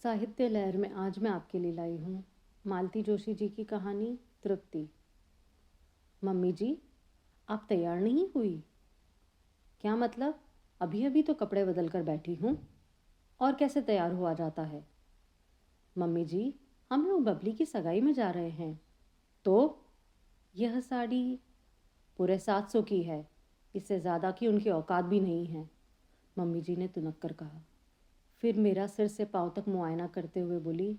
साहित्य लहर में आज मैं आपके लिए लाई हूँ मालती जोशी जी की कहानी तृप्ति। मम्मी जी, आप तैयार नहीं हुई? क्या मतलब? अभी अभी तो कपड़े बदल कर बैठी हूँ। और कैसे तैयार हुआ जाता है? मम्मी जी, हम लोग बबली की सगाई में जा रहे हैं। तो यह साड़ी पूरे 700 की है। इससे ज़्यादा की उनकी औकात भी नहीं है, मम्मी जी ने तुनक कर कहा। फिर मेरा सिर से पाँव तक मुआयना करते हुए बोली,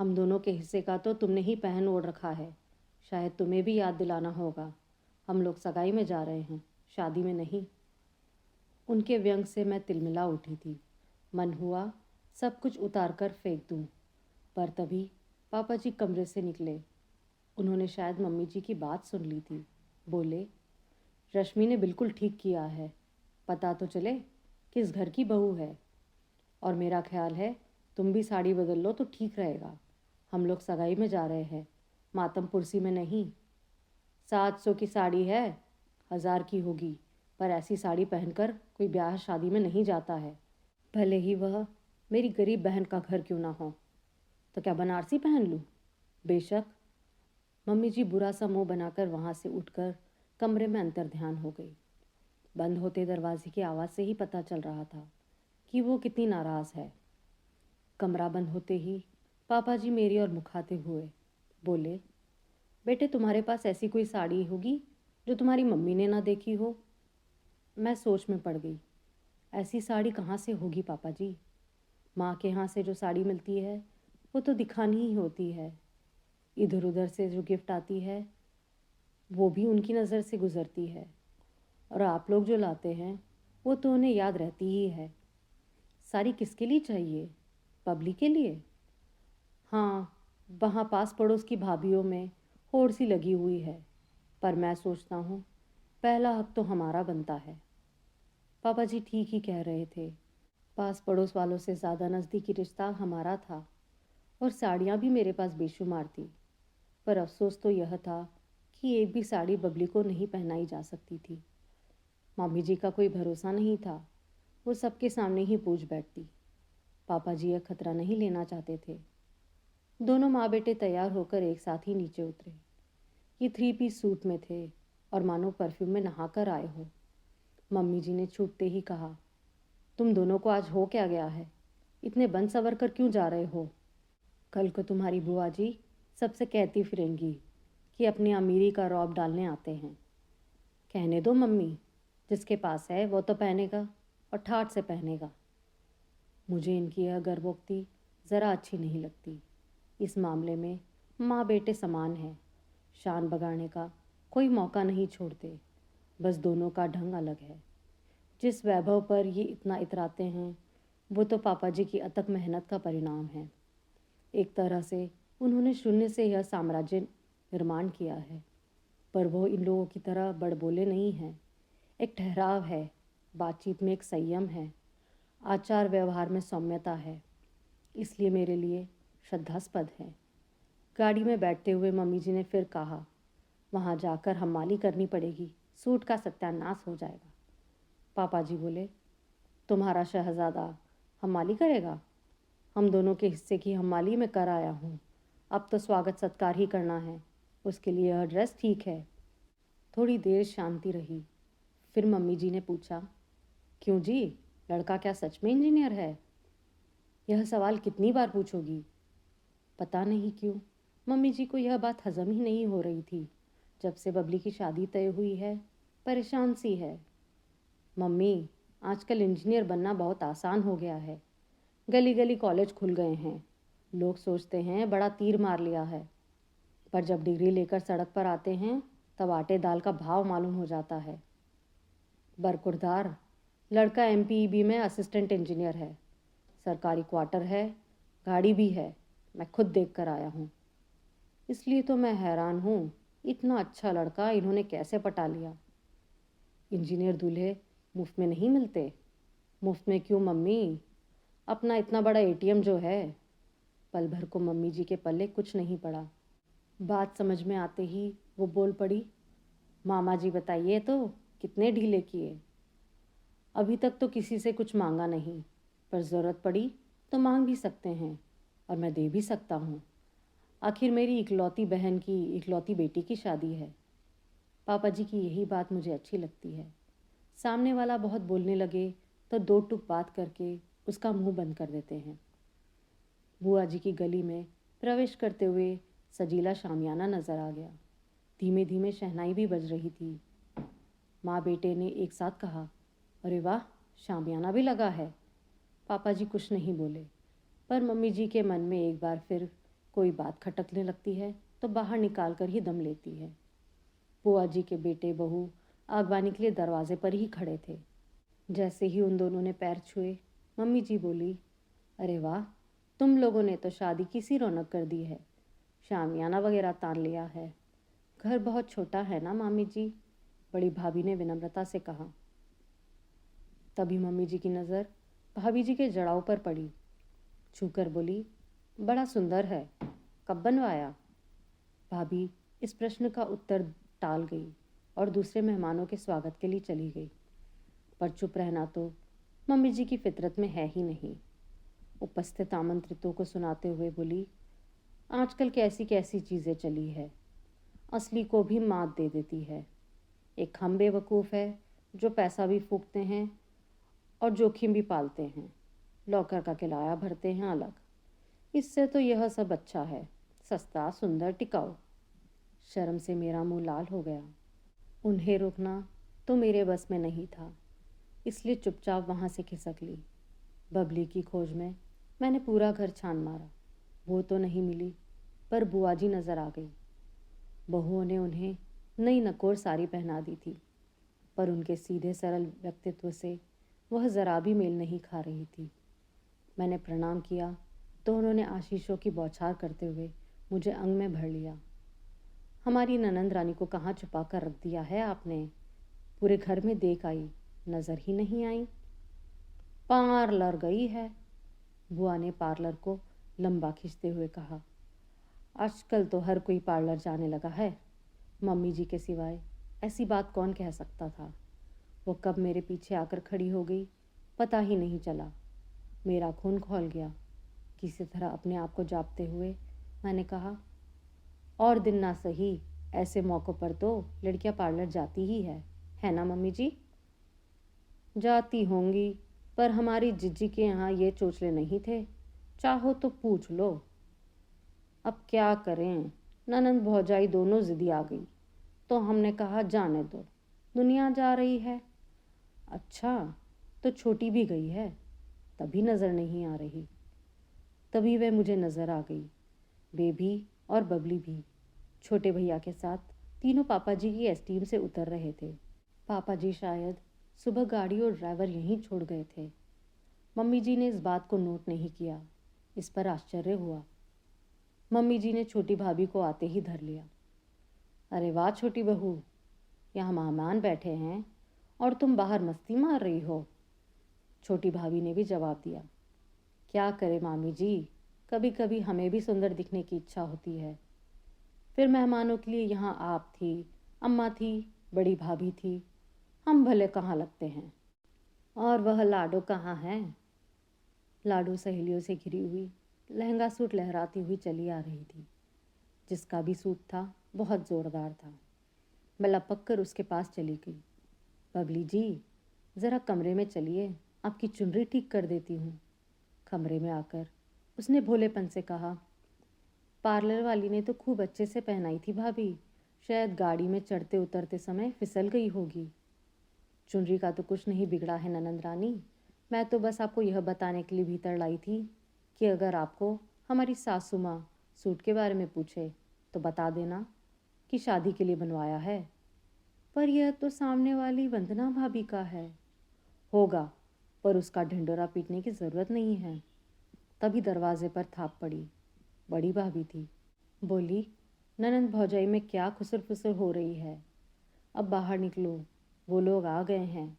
हम दोनों के हिस्से का तो तुमने ही पहन ओढ़ रखा है। शायद तुम्हें भी याद दिलाना होगा, हम लोग सगाई में जा रहे हैं, शादी में नहीं। उनके व्यंग से मैं तिलमिला उठी थी। मन हुआ सब कुछ उतार कर फेंक दूं, पर तभी पापा जी कमरे से निकले। उन्होंने शायद मम्मी जी की बात सुन ली थी। बोले, रश्मि ने बिल्कुल ठीक किया है। पता तो चले किस घर की बहू है। और मेरा ख्याल है तुम भी साड़ी बदल लो तो ठीक रहेगा। हम लोग सगाई में जा रहे हैं, मातम पुरसी में नहीं। 700 की साड़ी है, 1000 की होगी, पर ऐसी साड़ी पहनकर कोई ब्याह शादी में नहीं जाता है, भले ही वह मेरी गरीब बहन का घर क्यों ना हो। तो क्या बनारसी पहन लूँ? बेशक। मम्मी जी बुरा सा मुंह बनाकर वहाँ से उठकर कमरे में अंतर ध्यान हो गई। बंद होते दरवाजे की आवाज़ से ही पता चल रहा था कि वो कितनी नाराज़ है। कमरा बंद होते ही पापा जी मेरी ओर मुखाते हुए बोले, बेटे तुम्हारे पास ऐसी कोई साड़ी होगी जो तुम्हारी मम्मी ने ना देखी हो। मैं सोच में पड़ गई। ऐसी साड़ी कहाँ से होगी पापा जी? माँ के यहाँ से जो साड़ी मिलती है वो तो दिखानी ही होती है। इधर उधर से जो गिफ्ट आती है वो भी उनकी नज़र से गुजरती है। और आप लोग जो लाते हैं वो तो उन्हें याद रहती ही है। साड़ी किसके लिए चाहिए? बबली के लिए? हाँ, वहाँ पास पड़ोस की भाभीयों में होड़ सी लगी हुई है, पर मैं सोचता हूँ पहला हक तो हमारा बनता है। पापा जी ठीक ही कह रहे थे। पास पड़ोस वालों से ज़्यादा नज़दीकी रिश्ता हमारा था, और साड़ियाँ भी मेरे पास बेशुमार थी। पर अफसोस तो यह था कि एक भी साड़ी बबली को नहीं पहनाई जा सकती थी। मम्मी जी का कोई भरोसा नहीं था, वो सबके सामने ही पूछ बैठती। पापा जी यह खतरा नहीं लेना चाहते थे। दोनों माँ बेटे तैयार होकर एक साथ ही नीचे उतरे। ये 3 पीस सूट में थे और मानो परफ्यूम में नहाकर आए हो। मम्मी जी ने छूटते ही कहा, तुम दोनों को आज हो क्या गया है? इतने बन सवर कर क्यों जा रहे हो? कल को तुम्हारी बुआ जी सबसे कहती फिरेंगी कि अपनी अमीरी का रौब डालने आते हैं। कहने दो मम्मी, जिसके पास है वो तो पहनेगा और ठाठ से पहनेगा। मुझे इनकी यह गर्वोक्ति ज़रा अच्छी नहीं लगती। इस मामले में माँ बेटे समान है, शान बगाड़ने का कोई मौका नहीं छोड़ते। बस दोनों का ढंग अलग है। जिस वैभव पर ये इतना इतराते हैं वो तो पापा जी की अथक मेहनत का परिणाम है। एक तरह से उन्होंने शून्य से यह साम्राज्य निर्माण किया है। पर वो इन लोगों की तरह बड़बोले नहीं हैं। एक ठहराव है, बातचीत में एक संयम है, आचार व्यवहार में सौम्यता है। इसलिए मेरे लिए श्रद्धास्पद है। गाड़ी में बैठते हुए मम्मी जी ने फिर कहा, वहाँ जाकर हमाली करनी पड़ेगी, सूट का सत्यानाश हो जाएगा। पापा जी बोले, तुम्हारा शहजादा हमाली करेगा? हम दोनों के हिस्से की हमाली मैं कर आया हूँ। अब तो स्वागत सत्कार ही करना है, उसके लिए यह ड्रेस ठीक है। थोड़ी देर शांति रही। फिर मम्मी जी ने पूछा, क्यों जी, लड़का क्या सच में इंजीनियर है? यह सवाल कितनी बार पूछोगी? पता नहीं क्यों मम्मी जी को यह बात हजम ही नहीं हो रही थी। जब से बबली की शादी तय हुई है परेशान सी है। मम्मी, आजकल इंजीनियर बनना बहुत आसान हो गया है। गली गली कॉलेज खुल गए हैं। लोग सोचते हैं बड़ा तीर मार लिया है, पर जब डिग्री लेकर सड़क पर आते हैं तब आटे दाल का भाव मालूम हो जाता है। बरकुरदार लड़का एमपीईबी में असिस्टेंट इंजीनियर है, सरकारी क्वार्टर है, गाड़ी भी है। मैं खुद देख कर आया हूँ। इसलिए तो मैं हैरान हूँ, इतना अच्छा लड़का इन्होंने कैसे पटा लिया। इंजीनियर दूल्हे मुफ्त में नहीं मिलते। मुफ्त में क्यों मम्मी, अपना इतना बड़ा एटीएम जो है। पल भर को मम्मी जी के पल्ले कुछ नहीं पड़ा। बात समझ में आते ही वो बोल पड़ी, मामा जी बताइए तो, कितने ढीले किए? अभी तक तो किसी से कुछ मांगा नहीं, पर ज़रूरत पड़ी तो मांग भी सकते हैं और मैं दे भी सकता हूँ। आखिर मेरी इकलौती बहन की इकलौती बेटी की शादी है। पापा जी की यही बात मुझे अच्छी लगती है। सामने वाला बहुत बोलने लगे तो दो टुक बात करके उसका मुंह बंद कर देते हैं। बुआ जी की गली में प्रवेश करते हुए सजीला शामियाना नजर आ गया। धीमे धीमे शहनाई भी बज रही थी। माँ बेटे ने एक साथ कहा, अरे वाह, शामियाना भी लगा है। पापा जी कुछ नहीं बोले, पर मम्मी जी के मन में एक बार फिर कोई बात खटकने लगती है तो बाहर निकाल कर ही दम लेती है। बुआ जी के बेटे बहू आगवानी के लिए दरवाजे पर ही खड़े थे। जैसे ही उन दोनों ने पैर छुए, मम्मी जी बोली, अरे वाह, तुम लोगों ने तो शादी की सी रौनक कर दी है। शामियाना वगैरह तान लिया है। घर बहुत छोटा है ना मामी जी, बड़ी भाभी ने विनम्रता से कहा। तभी मम्मी जी की नज़र भाभी जी के जड़ाऊ पर पड़ी। छूकर बोली, बड़ा सुंदर है, कब बनवाया? भाभी इस प्रश्न का उत्तर टाल गई और दूसरे मेहमानों के स्वागत के लिए चली गई। पर चुप रहना तो मम्मी जी की फितरत में है ही नहीं। उपस्थित आमंत्रितों को सुनाते हुए बोली, आजकल कैसी कैसी चीज़ें चली है, असली को भी मात दे देती है। एक हम बेवकूफ़ है जो पैसा भी फूकते हैं और जोखिम भी पालते हैं, लॉकर का किराया भरते हैं अलग। इससे तो यह सब अच्छा है, सस्ता सुंदर टिकाऊ। शर्म से मेरा मुंह लाल हो गया। उन्हें रोकना तो मेरे बस में नहीं था, इसलिए चुपचाप वहाँ से खिसक ली। बबली की खोज में मैंने पूरा घर छान मारा, वो तो नहीं मिली, पर बुआ जी नज़र आ गई। बहुओं ने उन्हें नई नकोर साड़ी पहना दी थी, पर उनके सीधे सरल व्यक्तित्व से वह ज़रा भी मेल नहीं खा रही थी। मैंने प्रणाम किया तो उन्होंने आशीषों की बौछार करते हुए मुझे अंग में भर लिया। हमारी ननंद रानी को कहाँ छुपा कर रख दिया है आपने? पूरे घर में देख आई, नज़र ही नहीं आई। पार्लर गई है, बुआ ने पार्लर को लंबा खींचते हुए कहा। आजकल तो हर कोई पार्लर जाने लगा है, मम्मी जी के सिवाय ऐसी बात कौन कह सकता था। वो कब मेरे पीछे आकर खड़ी हो गई, पता ही नहीं चला। मेरा खून खौल गया। किसी तरह अपने आप को जापते हुए मैंने कहा, और दिन ना सही, ऐसे मौक़ों पर तो लड़कियां पार्लर जाती ही है ना मम्मी जी? जाती होंगी, पर हमारी जिज्जी के यहाँ ये चोचले नहीं थे, चाहो तो पूछ लो। अब क्या करें, ननंद भौजाई दोनों ज़िद्दी आ गई, तो हमने कहा जाने दो, दुनिया जा रही है। अच्छा, तो छोटी भी गई है, तभी नज़र नहीं आ रही। तभी वह मुझे नज़र आ गई, बेबी और बबली भी, छोटे भैया के साथ। तीनों पापा जी की एस्टीम से उतर रहे थे। पापा जी शायद सुबह गाड़ी और ड्राइवर यहीं छोड़ गए थे। मम्मी जी ने इस बात को नोट नहीं किया, इस पर आश्चर्य हुआ। मम्मी जी ने छोटी भाभी को आते ही धर लिया। अरे वाह छोटी बहू, यहाँ मेहमान बैठे हैं और तुम बाहर मस्ती मार रही हो। छोटी भाभी ने भी जवाब दिया। क्या करे मामी जी, कभी कभी हमें भी सुंदर दिखने की इच्छा होती है। फिर मेहमानों के लिए यहाँ आप थी, अम्मा थी, बड़ी भाभी थी, हम भले कहाँ लगते हैं। और वह लाडो कहाँ है? लाडो सहेलियों से घिरी हुई लहंगा सूट लहराती हुई चली आ रही थी, जिसका भी सूट था बहुत ज़ोरदार था। मैं लपक कर उसके पास चली गई। बबली जी, ज़रा कमरे में चलिए, आपकी चुनरी ठीक कर देती हूँ। कमरे में आकर उसने भोलेपन से कहा, पार्लर वाली ने तो खूब अच्छे से पहनाई थी भाभी, शायद गाड़ी में चढ़ते उतरते समय फिसल गई होगी। चुनरी का तो कुछ नहीं बिगड़ा है ननंद रानी, मैं तो बस आपको यह बताने के लिए भीतर लाई थी कि अगर आपको हमारी सासू माँ सूट के बारे में पूछे तो बता देना कि शादी के लिए बनवाया है। पर यह तो सामने वाली वंदना भाभी का है। होगा, पर उसका ढिंढोरा पीटने की ज़रूरत नहीं है। तभी दरवाजे पर थाप पड़ी। बड़ी भाभी थी। बोली, ननंद भौजाई में क्या खुसर फुसर हो रही है, अब बाहर निकलो, वो लोग आ गए हैं।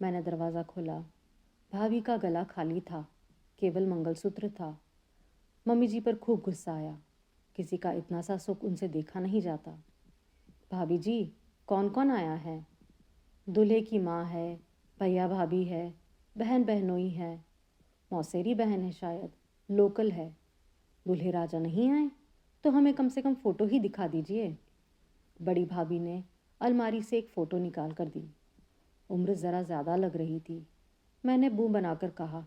मैंने दरवाज़ा खोला। भाभी का गला खाली था, केवल मंगलसूत्र था। मम्मी जी पर खूब गुस्सा आया, किसी का इतना सा सुख उनसे देखा नहीं जाता। भाभी जी, कौन कौन आया है? दूल्हे की माँ है, भैया भाभी है, बहन बहनोई है। मौसेरी बहन है शायद, लोकल है। दूल्हे राजा नहीं आए तो हमें कम से कम फ़ोटो ही दिखा दीजिए। बड़ी भाभी ने अलमारी से एक फ़ोटो निकाल कर दी। उम्र ज़रा ज़्यादा लग रही थी। मैंने मुँह बनाकर कहा,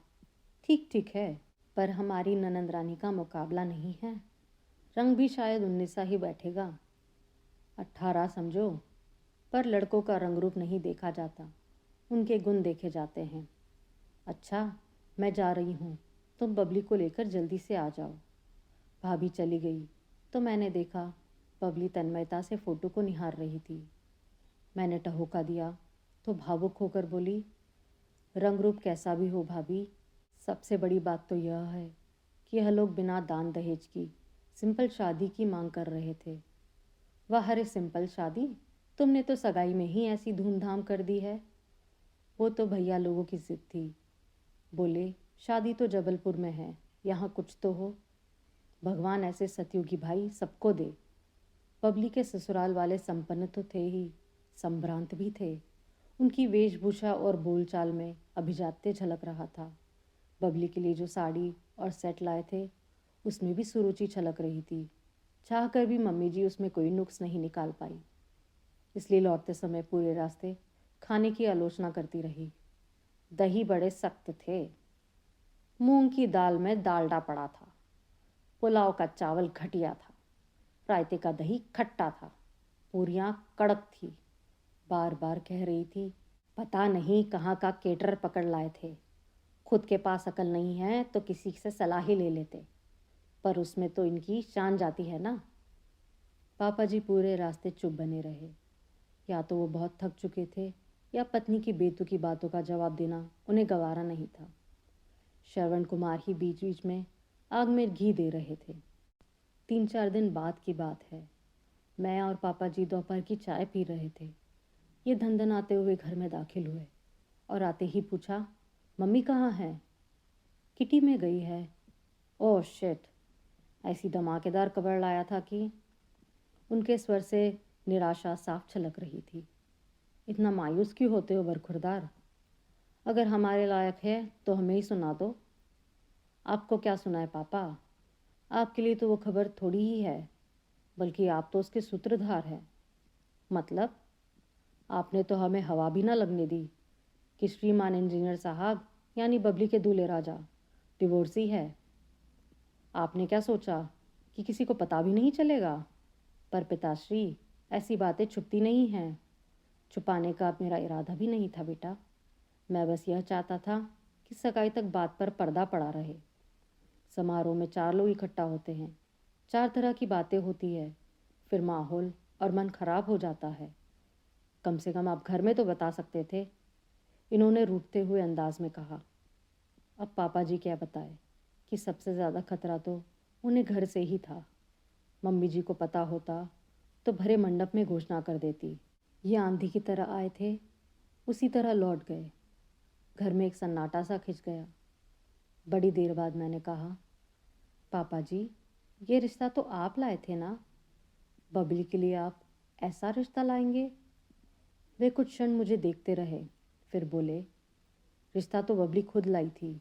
ठीक ठीक है, पर हमारी ननंद रानी का मुकाबला नहीं है। रंग भी शायद 19 सा ही बैठेगा। 18 समझो, पर लड़कों का रंग रूप नहीं देखा जाता, उनके गुण देखे जाते हैं। अच्छा, मैं जा रही हूँ, तुम बबली को लेकर जल्दी से आ जाओ। भाभी चली गई तो मैंने देखा बबली तन्मयता से फ़ोटो को निहार रही थी। मैंने टहोका दिया तो भावुक होकर बोली, रंग रूप कैसा भी हो भाभी, सबसे बड़ी बात तो यह है कि यह लोग बिना दान दहेज की सिंपल शादी की मांग कर रहे थे। वाह रे सिंपल शादी, तुमने तो सगाई में ही ऐसी धूमधाम कर दी है। वो तो भैया लोगों की जिद थी। बोले शादी तो जबलपुर में है, यहाँ कुछ तो हो। भगवान ऐसे सतयुगी भाई सबको दे। बबली के ससुराल वाले संपन्न तो थे ही, संभ्रांत भी थे। उनकी वेशभूषा और बोलचाल में अभिजात्य झलक रहा था। बबली के लिए जो साड़ी और सेट लाए थे उसमें भी सुरुचि छलक रही थी। चाह कर भी मम्मी जी उसमें कोई नुक्स नहीं निकाल पाई, इसलिए लौटते समय पूरे रास्ते खाने की आलोचना करती रही। दही बड़े सख्त थे, मूंग की दाल में डालडा पड़ा था, पुलाव का चावल घटिया था, रायते का दही खट्टा था, पूरियां कड़क थी। बार बार कह रही थी, पता नहीं कहाँ का केटर पकड़ लाए थे। खुद के पास अकल नहीं है तो किसी से सलाह ही ले लेते, पर उसमें तो इनकी शान जाती है ना। पापा जी पूरे रास्ते चुप बने रहे। या तो वो बहुत थक चुके थे या पत्नी की बेतुकी बातों का जवाब देना उन्हें गवारा नहीं था। श्रवण कुमार ही बीच बीच में आग में घी दे रहे थे। 3-4 दिन बाद की बात है। मैं और पापा जी दोपहर की चाय पी रहे थे। ये धंधन आते हुए घर में दाखिल हुए और आते ही पूछा, मम्मी कहाँ है? किटी में गई है। ओह शिट, ऐसी धमाकेदार खबर लाया था कि। उनके स्वर से निराशा साफ छलक रही थी। इतना मायूस क्यों होते हो बरखुरदार? अगर हमारे लायक है तो हमें ही सुना दो। आपको क्या सुनाए पापा, आपके लिए तो वो खबर थोड़ी ही है, बल्कि आप तो उसके सूत्रधार हैं। मतलब? आपने तो हमें हवा भी ना लगने दी कि श्रीमान इंजीनियर साहब यानी बबली के दूल्हे राजा डिवोर्सी है। आपने क्या सोचा कि किसी को पता भी नहीं चलेगा? पर पिताश्री, ऐसी बातें छुपती नहीं हैं। छुपाने का मेरा इरादा भी नहीं था बेटा। मैं बस यह चाहता था कि सगाई तक बात पर पर्दा पड़ा रहे। समारोह में 4 लोग इकट्ठा होते हैं, 4 तरह की बातें होती है, फिर माहौल और मन खराब हो जाता है। कम से कम आप घर में तो बता सकते थे, इन्होंने रूठते हुए अंदाज में कहा। अब पापा जी क्या बताए कि सबसे ज़्यादा खतरा तो उन्हें घर से ही था। मम्मी जी को पता होता तो भरे मंडप में घोषणा कर देती। ये आंधी की तरह आए थे, उसी तरह लौट गए। घर में एक सन्नाटा सा खिंच गया। बड़ी देर बाद मैंने कहा, पापा जी, ये रिश्ता तो आप लाए थे ना? बबली के लिए आप ऐसा रिश्ता लाएंगे? वे कुछ क्षण मुझे देखते रहे, फिर बोले, रिश्ता तो बबली खुद लाई थी,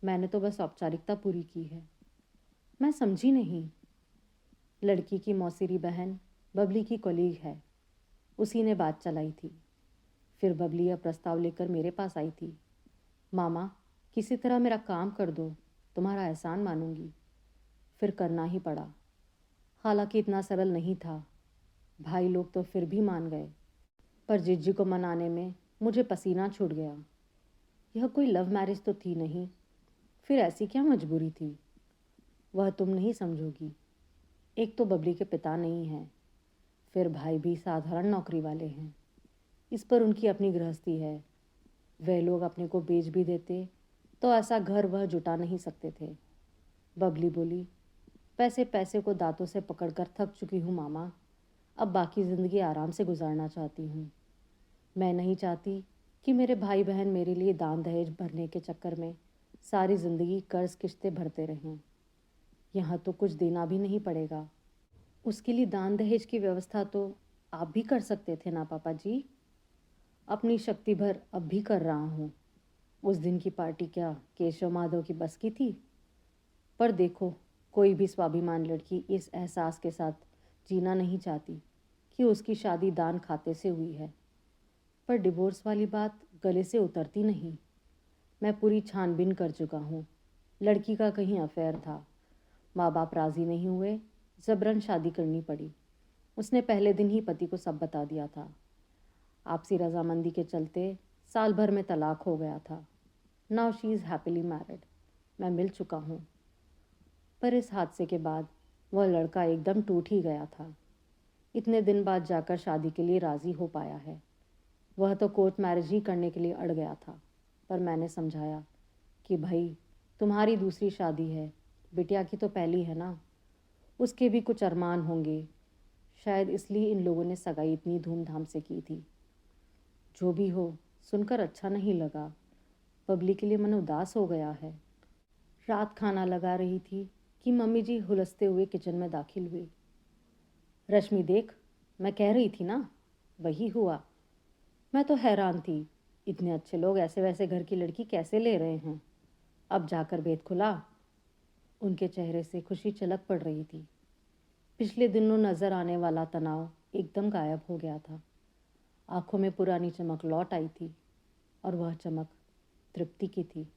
मैंने तो बस औपचारिकता पूरी की है। मैं समझी नहीं। लड़की की मौसेरी बहन बबली की कॉलीग है, उसी ने बात चलाई थी। फिर बबली यह प्रस्ताव लेकर मेरे पास आई थी, मामा किसी तरह मेरा काम कर दो, तुम्हारा एहसान मानूंगी। फिर करना ही पड़ा। हालांकि इतना सरल नहीं था। भाई लोग तो फिर भी मान गए, पर जिज्जी को मनाने में मुझे पसीना छूट गया। यह कोई लव मैरिज तो थी नहीं, फिर ऐसी क्या मजबूरी थी? वह तुम नहीं समझोगी। एक तो बबली के पिता नहीं हैं, फिर भाई भी साधारण नौकरी वाले हैं। इस पर उनकी अपनी गृहस्थी है। वे लोग अपने को बेच भी देते तो ऐसा घर वह जुटा नहीं सकते थे। बबली बोली, पैसे पैसे को दांतों से पकड़कर थक चुकी हूँ मामा, अब बाकी ज़िंदगी आराम से गुजारना चाहती हूँ। मैं नहीं चाहती कि मेरे भाई बहन मेरे लिए दान दहेज भरने के चक्कर में सारी ज़िंदगी कर्ज किश्तें भरते रहें। यहाँ तो कुछ देना भी नहीं पड़ेगा। उसके लिए दान दहेज की व्यवस्था तो आप भी कर सकते थे ना पापा जी? अपनी शक्ति भर अब भी कर रहा हूँ। उस दिन की पार्टी क्या केशव माधव की बस की थी? पर देखो, कोई भी स्वाभिमान लड़की इस एहसास के साथ जीना नहीं चाहती कि उसकी शादी दान खाते से हुई है। पर डिवोर्स वाली बात गले से उतरती नहीं। मैं पूरी छानबीन कर चुका हूँ। लड़की का कहीं अफेयर था। माँ बाप राज़ी नहीं हुए, ज़बरन शादी करनी पड़ी। उसने पहले दिन ही पति को सब बता दिया था। आपसी रजामंदी के चलते साल भर में तलाक हो गया था। Now she is happily married. मैं मिल चुका हूँ। पर इस हादसे के बाद वह लड़का एकदम टूट ही गया था। इतने दिन बाद जाकर शादी के लिए राज़ी हो पाया है। वह तो कोर्ट मैरिज ही करने के लिए अड़ गया था। पर मैंने समझाया कि भाई, तुम्हारी दूसरी शादी है, बिटिया की तो पहली है ना, उसके भी कुछ अरमान होंगे। शायद इसलिए इन लोगों ने सगाई इतनी धूमधाम से की थी। जो भी हो, सुनकर अच्छा नहीं लगा। पब्लिक के लिए मन उदास हो गया है। रात खाना लगा रही थी कि मम्मी जी हुलसते हुए किचन में दाखिल हुई। रश्मि देख, मैं कह रही थी ना, वही हुआ। मैं तो हैरान थी, इतने अच्छे लोग ऐसे वैसे घर की लड़की कैसे ले रहे हैं। अब जाकर भेद खुला। उनके चेहरे से खुशी झलक पड़ रही थी। पिछले दिनों नज़र आने वाला तनाव एकदम गायब हो गया था। आंखों में पुरानी चमक लौट आई थी और वह चमक तृप्ति की थी।